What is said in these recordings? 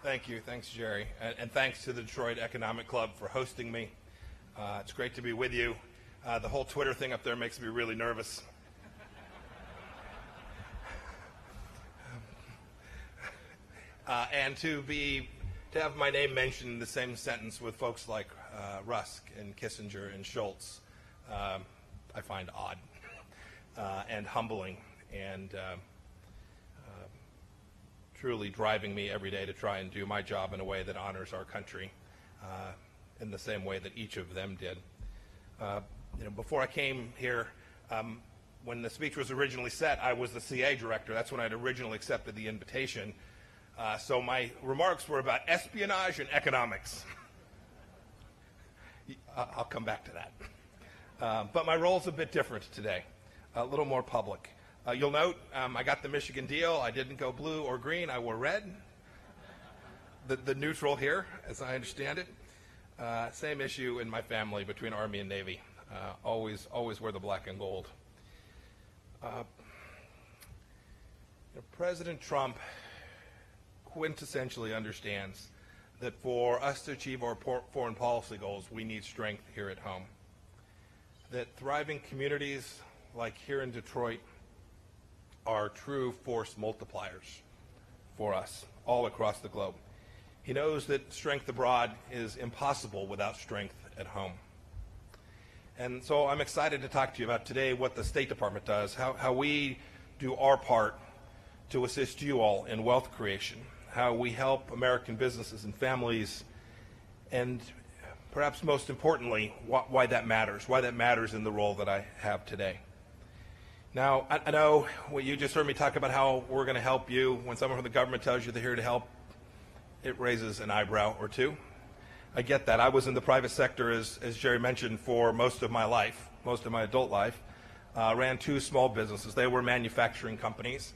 Thank you. Thanks, Jerry. And thanks to the Detroit Economic Club for hosting me. It's great to be with you. The whole Twitter thing up there makes me really nervous. And to have my name mentioned in the same sentence with folks like Rusk and Kissinger and Schultz, I find odd and humbling, and truly driving me every day to try and do my job in a way that honors our country in the same way that each of them did. Before I came here, when the speech was originally set, I was the CA director. That's when I'd originally accepted the invitation. So my remarks were about espionage and economics. I'll come back to that. But my role's a bit different today, a little more public. You'll note I got the Michigan deal. I didn't go blue or green. I wore red, the neutral here, as I understand it. Same issue in my family between Army and Navy. Always wear the black and gold. President Trump quintessentially understands that for us to achieve our foreign policy goals, we need strength here at home. That thriving communities like here in Detroit are true force multipliers for us all across the globe. He knows that strength abroad is impossible without strength at home. And so I'm excited to talk to you about today what the State Department does, how we do our part to assist you all in wealth creation, how we help American businesses and families, and perhaps most importantly, why that matters in the role that I have today. Now, I know you just heard me talk about how we're going to help you. When someone from the government tells you they're here to help, it raises an eyebrow or two. I get that. I was in the private sector, as Jerry mentioned, for most of my life, most of my adult life. Ran two small businesses. They were manufacturing companies.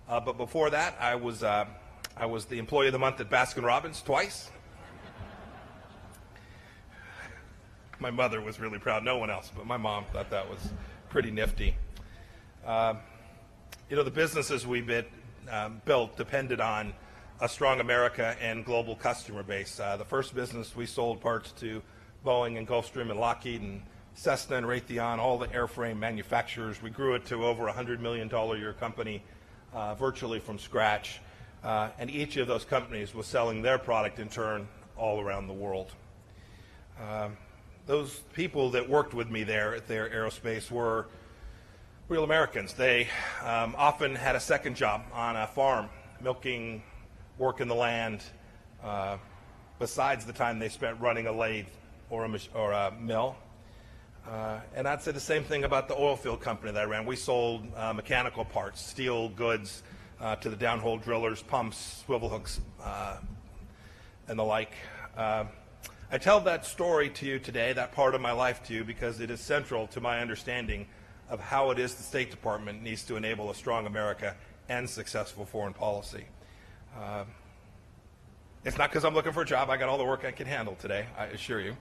But before that, I was the employee of the month at Baskin-Robbins twice. My mother was really proud. No one else, but my mom thought that was pretty nifty. The businesses we built depended on a strong America and global customer base. The first business, we sold parts to Boeing and Gulfstream and Lockheed and Cessna and Raytheon, all the airframe manufacturers. We grew it to over $100 million a year company, virtually from scratch. And each of those companies was selling their product in turn all around the world. Those people that worked with me there at their aerospace were real Americans. They often had a second job on a farm, milking, working the land, besides the time they spent running a lathe or a mill. And I'd say the same thing about the oil field company that I ran. We sold mechanical parts, steel goods to the downhole drillers, pumps, swivel hooks, and the like. I tell that story to you today, that part of my life to you, because it is central to my understanding of how it is the State Department needs to enable a strong America and successful foreign policy. It's not because I'm looking for a job. I got all the work I can handle today, I assure you.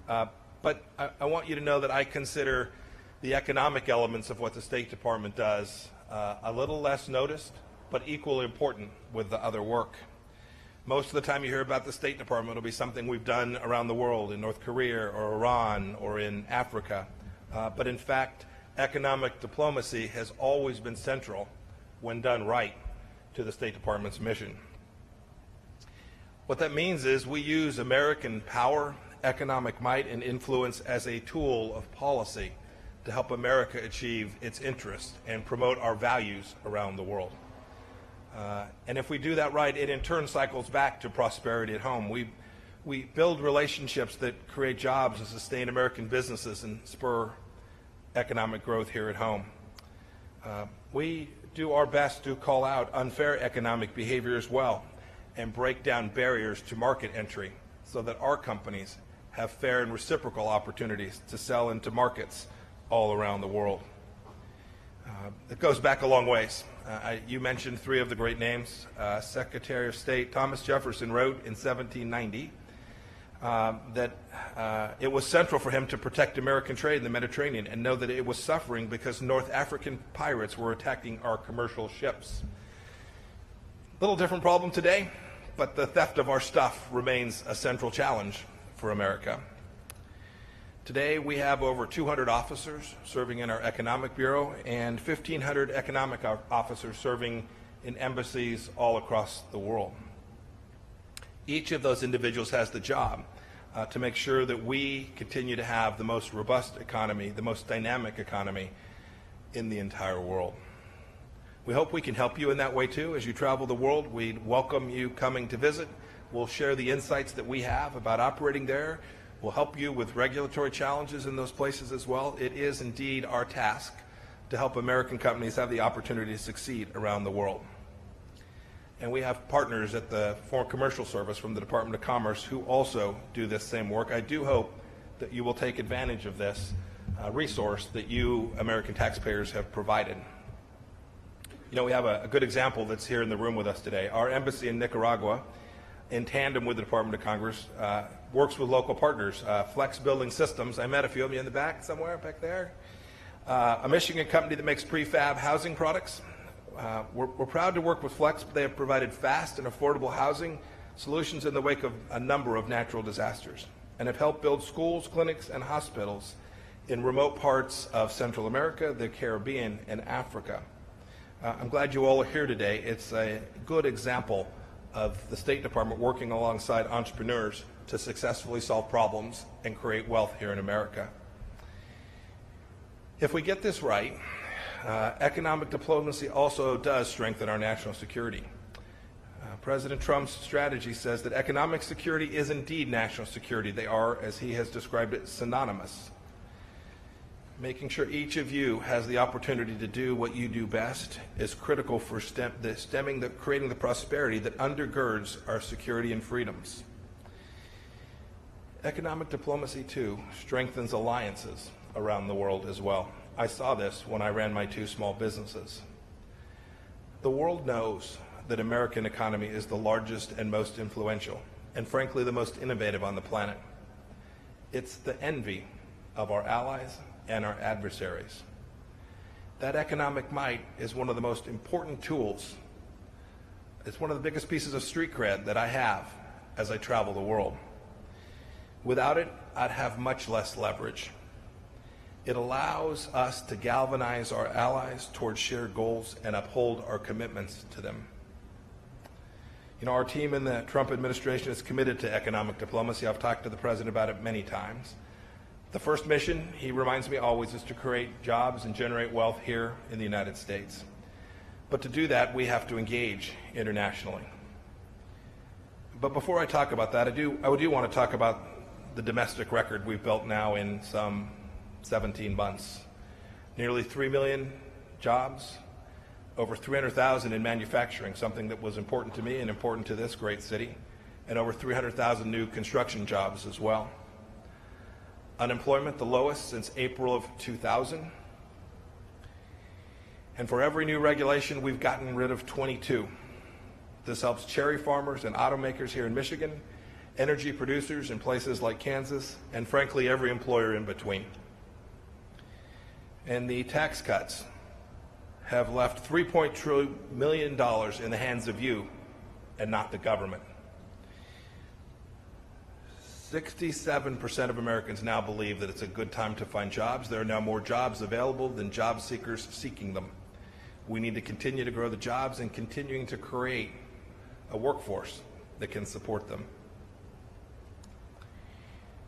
But I want you to know that I consider the economic elements of what the State Department does a little less noticed, but equally important with the other work. Most of the time you hear about the State Department, it'll be something we've done around the world, in North Korea or Iran or in Africa. But in fact, economic diplomacy has always been central, when done right, to the State Department's mission. What that means is we use American power, economic might, and influence as a tool of policy to help America achieve its interests and promote our values around the world. And if we do that right, it in turn cycles back to prosperity at home. We build relationships that create jobs and sustain American businesses and spur economic growth here at home. We do our best to call out unfair economic behavior as well and break down barriers to market entry so that our companies have fair and reciprocal opportunities to sell into markets all around the world. It goes back a long ways. You mentioned three of the great names. Secretary of State Thomas Jefferson wrote in 1790 that it was central for him to protect American trade in the Mediterranean and know that it was suffering because North African pirates were attacking our commercial ships. Little different problem today. but the theft of our stuff remains a central challenge for America. Today, we have over 200 officers serving in our Economic Bureau and 1,500 economic officers serving in embassies all across the world. Each of those individuals has the job to make sure that we continue to have the most robust economy, the most dynamic economy in the entire world. We hope we can help you in that way too. As you travel the world, we welcome you coming to visit. We'll share the insights that we have about operating there. We'll help you with regulatory challenges in those places as well. It is indeed our task to help American companies have the opportunity to succeed around the world. And we have partners at the Foreign Commercial Service from the Department of Commerce who also do this same work. I do hope that you will take advantage of this resource that you, American taxpayers, have provided. You know, we have a good example that's here in the room with us today. Our embassy in Nicaragua, in tandem with the Department of Commerce, works with local partners, Flex Building Systems. I met a few of you in the back somewhere back there. A Michigan company that makes prefab housing products. We're proud to work with Flex. They have provided fast and affordable housing solutions in the wake of a number of natural disasters and have helped build schools, clinics, and hospitals in remote parts of Central America, the Caribbean, and Africa. I'm glad you all are here today. It's a good example of the State Department working alongside entrepreneurs to successfully solve problems and create wealth here in America. If we get this right, economic diplomacy also does strengthen our national security. President Trump's strategy says that economic security is indeed national security. They are, as he has described it, synonymous. Making sure each of you has the opportunity to do what you do best is critical for creating the prosperity that undergirds our security and freedoms. Economic diplomacy, too, strengthens alliances around the world as well. I saw this when I ran my 2 small businesses. The world knows that American economy is the largest and most influential, and frankly, the most innovative on the planet. It's the envy of our allies and our adversaries. That economic might is one of the most important tools. It's one of the biggest pieces of street cred that I have as I travel the world. Without it, I'd have much less leverage. It allows us to galvanize our allies towards shared goals and uphold our commitments to them. You know, our team in the Trump administration is committed to economic diplomacy. I've talked to the president about it many times. The first mission, he reminds me always, is to create jobs and generate wealth here in the United States. But to do that, we have to engage internationally. But before I talk about that, I do want to talk about the domestic record we've built now in some 17 months. Nearly 3 million jobs, over 300,000 in manufacturing, something that was important to me and important to this great city, and over 300,000 new construction jobs as well. Unemployment the lowest since April of 2000. And for every new regulation, we've gotten rid of 22. This helps cherry farmers and automakers here in Michigan, energy producers in places like Kansas, and frankly, every employer in between. And the tax cuts have left $3.2 million in the hands of you and not the government. 67% of Americans now believe that it's a good time to find jobs. There are now more jobs available than job seekers seeking them. We need to continue to grow the jobs and continuing to create a workforce that can support them.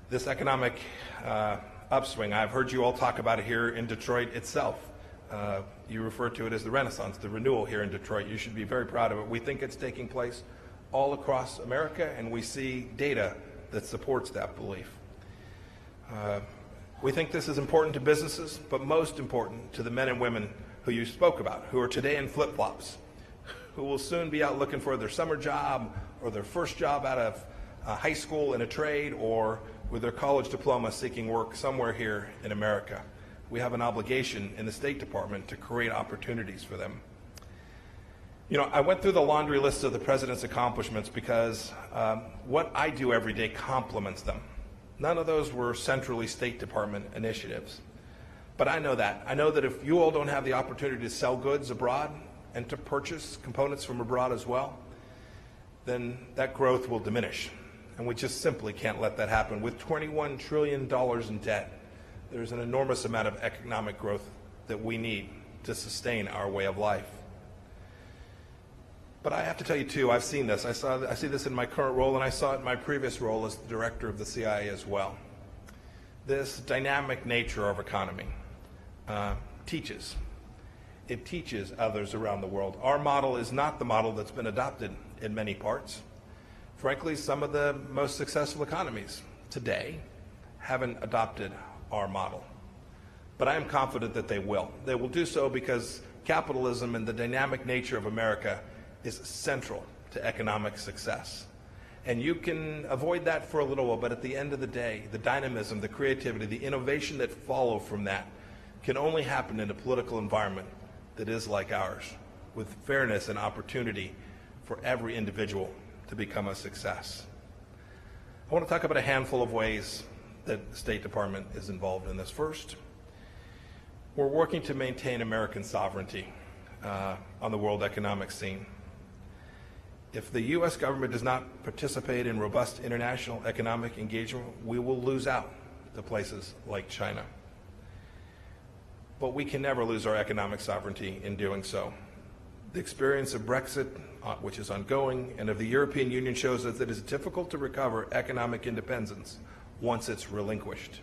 This economic upswing, I've heard you all talk about it here in Detroit itself. You refer to it as the Renaissance, the renewal here in Detroit. You should be very proud of it. We think it's taking place all across America, and we see data that supports that belief. We think this is important to businesses, but most important to the men and women who you spoke about, who are today in flip-flops, who will soon be out looking for their summer job or their first job out of high school in a trade, or with their college diploma seeking work somewhere here in America. We have an obligation in the State Department to create opportunities for them. You know, I went through the laundry list of the president's accomplishments because what I do every day complements them. None of those were centrally State Department initiatives. But I know that. I know that if you all don't have the opportunity to sell goods abroad and to purchase components from abroad as well, then that growth will diminish. And we just simply can't let that happen. With $21 trillion in debt, there's an enormous amount of economic growth that we need to sustain our way of life. But I have to tell you, too, I've seen this. I see this in my current role, and I saw it in my previous role as the director of the CIA as well. This dynamic nature of economy teaches. It teaches others around the world. Our model is not the model that's been adopted in many parts. Frankly, some of the most successful economies today haven't adopted our model. But I am confident that they will. They will do so because capitalism and the dynamic nature of America is central to economic success. And you can avoid that for a little while, but at the end of the day, the dynamism, the creativity, the innovation that follow from that can only happen in a political environment that is like ours, with fairness and opportunity for every individual to become a success. I want to talk about a handful of ways that the State Department is involved in this. First, we're working to maintain American sovereignty on the world economic scene. If the U.S. government does not participate in robust international economic engagement, we will lose out to places like China. But we can never lose our economic sovereignty in doing so. The experience of Brexit, which is ongoing, and of the European Union shows us that it is difficult to recover economic independence once it's relinquished.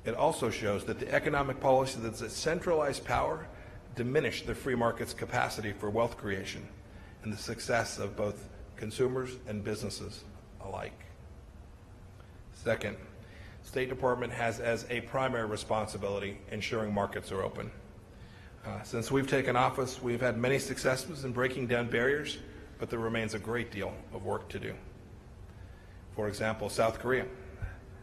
It also shows that the economic policy that's a centralized power diminished the free market's capacity for wealth creation and the success of both consumers and businesses alike. Second, State Department has as a primary responsibility ensuring markets are open. Since we've taken office, we've had many successes in breaking down barriers, but there remains a great deal of work to do. For example, South Korea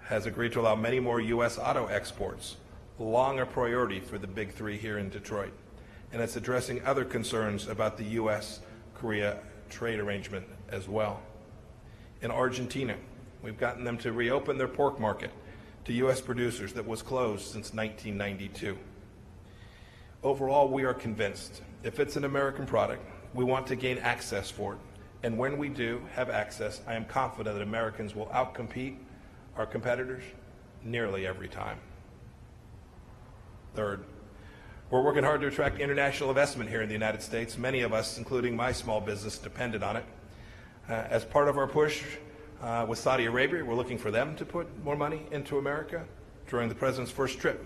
has agreed to allow many more U.S. auto exports, long a priority for the big three here in Detroit, and it's addressing other concerns about the U.S.-Korea trade arrangement as well. In Argentina, we've gotten them to reopen their pork market to U.S. producers that was closed since 1992. Overall, we are convinced if it's an American product, we want to gain access for it. And when we do have access, I am confident that Americans will outcompete our competitors nearly every time. Third, we're working hard to attract international investment here in the United States. Many of us, including my small business, depended on it. As part of our push with Saudi Arabia, we're looking for them to put more money into America. During the president's first trip,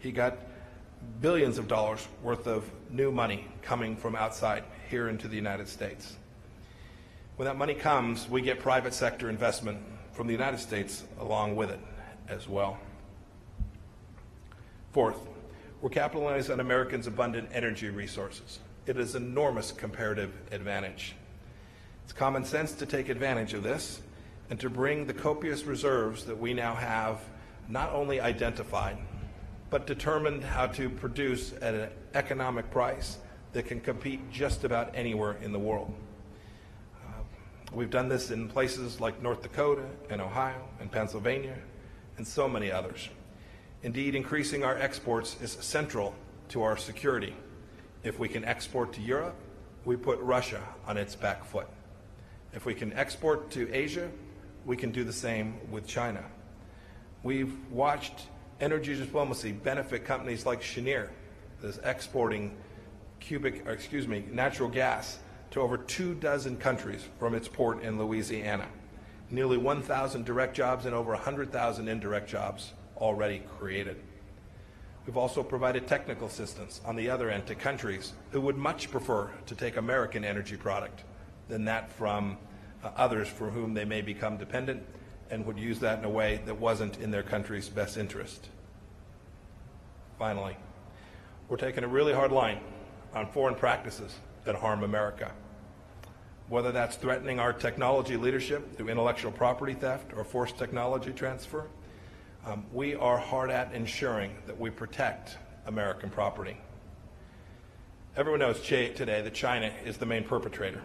he got billions of dollars worth of new money coming from outside here into the United States. When that money comes, we get private sector investment from the United States along with it as well. Fourth, we're capitalizing on Americans' abundant energy resources. It is an enormous comparative advantage. It's common sense to take advantage of this and to bring the copious reserves that we now have not only identified, but determined how to produce at an economic price that can compete just about anywhere in the world. We've done this in places like North Dakota and Ohio and Pennsylvania and so many others. Indeed, increasing our exports is central to our security. If we can export to Europe, we put Russia on its back foot. If we can export to Asia, we can do the same with China. We've watched energy diplomacy benefit companies like Cheniere that's exporting natural gas to over 24 countries from its port in Louisiana. Nearly 1,000 direct jobs and over 100,000 indirect jobs already created. We've also provided technical assistance on the other end to countries who would much prefer to take American energy product than that from others for whom they may become dependent and would use that in a way that wasn't in their country's best interest. Finally, we're taking a really hard line on foreign practices that harm America. Whether that's threatening our technology leadership through intellectual property theft or forced technology transfer, we are hard at ensuring that we protect American property. Everyone knows today that China is the main perpetrator.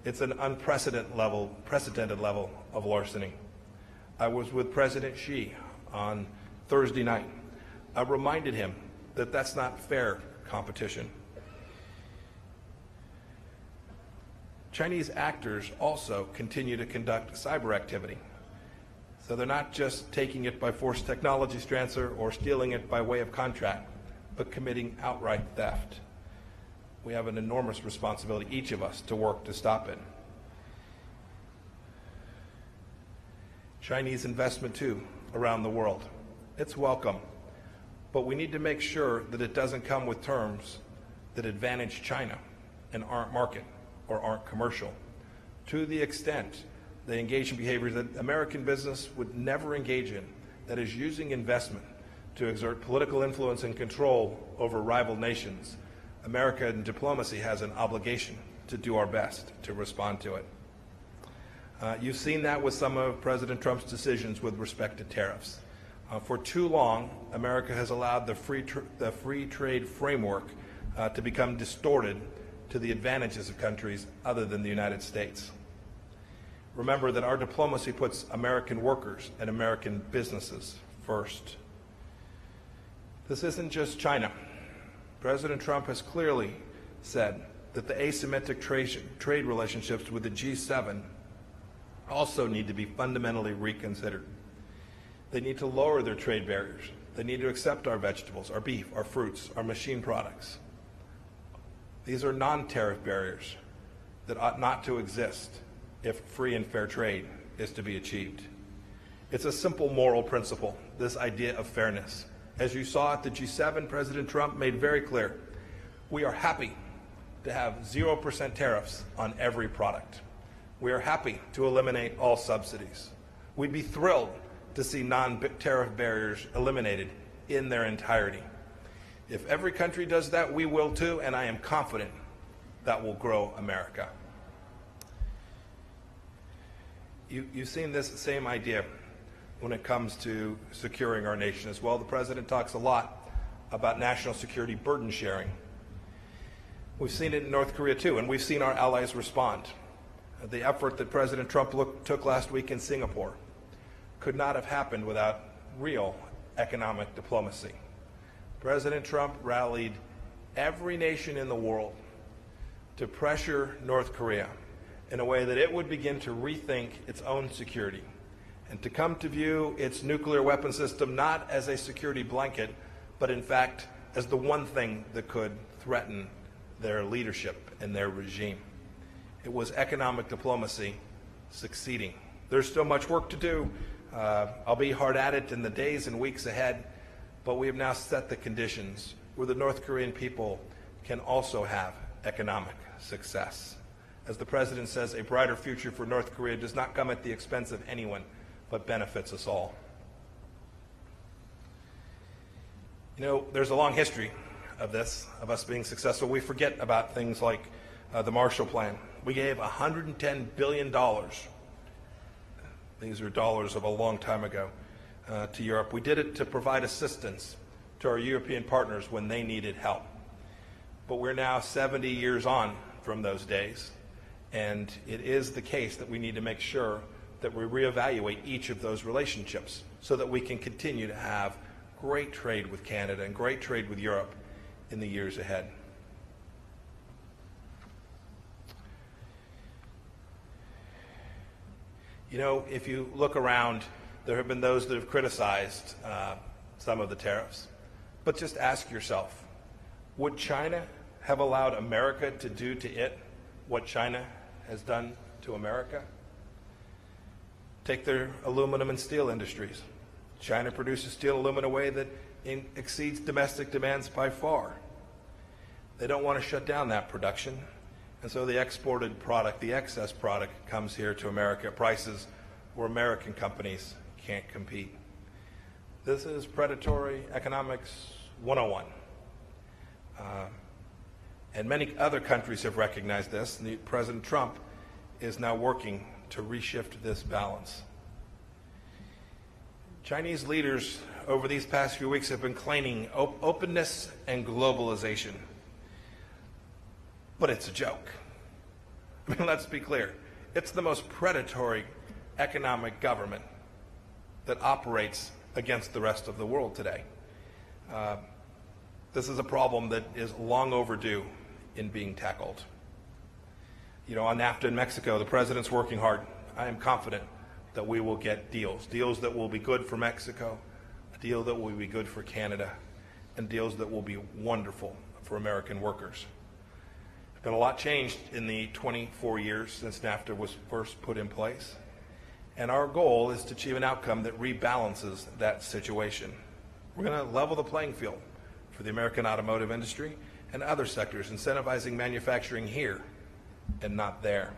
It's an unprecedented level of larceny. I was with President Xi on Thursday night. I reminded him that that's not fair competition. Chinese actors also continue to conduct cyber activity. So they're not just taking it by forced technology transfer or stealing it by way of contract, but committing outright theft. We have an enormous responsibility, each of us, to work to stop it. Chinese investment, too, around the world. It's welcome, but we need to make sure that it doesn't come with terms that advantage China and aren't market or aren't commercial. To the extent they engage in behaviors that American business would never engage in, that is using investment to exert political influence and control over rival nations, American diplomacy has an obligation to do our best to respond to it. You've seen that with some of President Trump's decisions with respect to tariffs. For too long, America has allowed the free trade framework to become distorted to the advantages of countries other than the United States. Remember that our diplomacy puts American workers and American businesses first. This isn't just China. President Trump has clearly said that the asymmetric trade relationships with the G7 also need to be fundamentally reconsidered. They need to lower their trade barriers. They need to accept our vegetables, our beef, our fruits, our machine products. These are non-tariff barriers that ought not to exist if free and fair trade is to be achieved. It's a simple moral principle, this idea of fairness. As you saw at the G7, President Trump made very clear, we are happy to have 0% tariffs on every product. We are happy to eliminate all subsidies. We'd be thrilled to see non-tariff barriers eliminated in their entirety. If every country does that, we will too, and I am confident that will grow America. You've seen this same idea when it comes to securing our nation as well. The President talks a lot about national security burden sharing. We've seen it in North Korea too, and we've seen our allies respond. The effort that President Trump took last week in Singapore could not have happened without real economic diplomacy. President Trump rallied every nation in the world to pressure North Korea in a way that it would begin to rethink its own security and to come to view its nuclear weapon system not as a security blanket, but in fact as the one thing that could threaten their leadership and their regime. It was economic diplomacy succeeding. There's still much work to do. I'll be hard at it in the days and weeks ahead, but we have now set the conditions where the North Korean people can also have economic success. As the President says, a brighter future for North Korea does not come at the expense of anyone, but benefits us all. You know, there's a long history of this, of us being successful. We forget about things like the Marshall Plan. We gave $110 billion, these are dollars of a long time ago, to Europe. We did it to provide assistance to our European partners when they needed help. But we're now 70 years on from those days, and it is the case that we need to make sure that we reevaluate each of those relationships so that we can continue to have great trade with Canada and great trade with Europe in the years ahead. You know, if you look around, there have been those that have criticized some of the tariffs. But just ask yourself, would China have allowed America to do to it what China has done to America? Take their aluminum and steel industries. China produces steel and aluminum in a way that exceeds domestic demands by far. They don't want to shut down that production. And so the exported product, the excess product, comes here to America at prices where American companies can't compete. This is predatory economics 101. And many other countries have recognized this. And President Trump is now working to reshift this balance. Chinese leaders over these past few weeks have been claiming openness and globalization. But it's a joke. I mean, let's be clear. It's the most predatory economic government that operates against the rest of the world today. This is a problem that is long overdue in being tackled. On NAFTA in Mexico, the president's working hard. I am confident that we will get deals that will be good for Mexico, a deal that will be good for Canada, and deals that will be wonderful for American workers. There's been a lot changed in the 24 years since NAFTA was first put in place, and our goal is to achieve an outcome that rebalances that situation. We're going to level the playing field for the American automotive industry and other sectors, incentivizing manufacturing here and not there.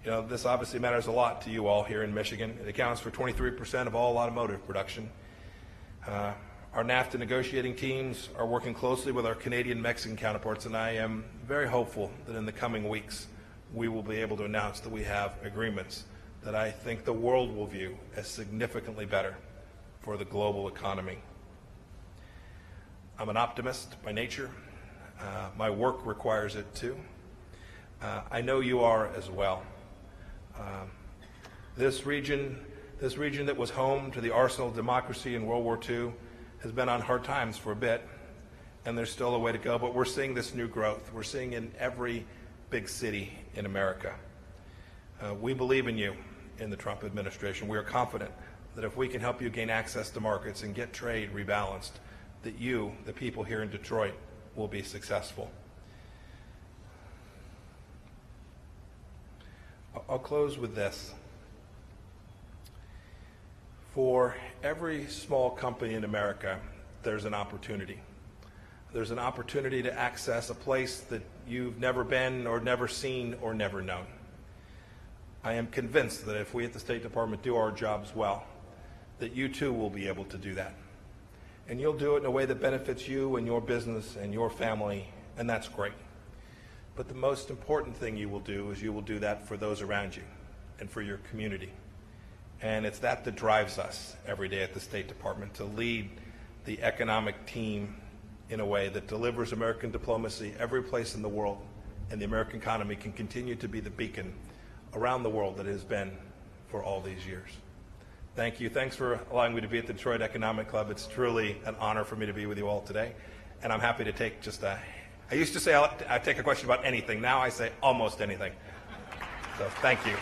This obviously matters a lot to you all here in Michigan. It accounts for 23% of all automotive production. Our NAFTA negotiating teams are working closely with our Canadian and Mexican counterparts, and I am very hopeful that in the coming weeks we will be able to announce that we have agreements that I think the world will view as significantly better for the global economy. I'm an optimist by nature. My work requires it too. I know you are as well. This region that was home to the arsenal of democracy in World War II has been on hard times for a bit, and there's still a way to go, but we're seeing this new growth. We're seeing in every big city in America. We believe in you in the Trump administration. We are confident that if we can help you gain access to markets and get trade rebalanced, that you, the people here in Detroit, will be successful. I'll close with this. For every small company in America, there's an opportunity. There's an opportunity to access a place that you've never been or never seen or never known. I am convinced that if we at the State Department do our jobs well, that you too will be able to do that. And you'll do it in a way that benefits you and your business and your family, and that's great. But the most important thing you will do is you will do that for those around you and for your community. And it's that drives us every day at the State Department, to lead the economic team in a way that delivers American diplomacy every place in the world, and the American economy can continue to be the beacon around the world that it has been for all these years. Thank you. Thanks for allowing me to be at the Detroit Economic Club. It's truly an honor for me to be with you all today, and I'm happy to take I used to say I'd take a question about anything. Now I say almost anything. So thank you.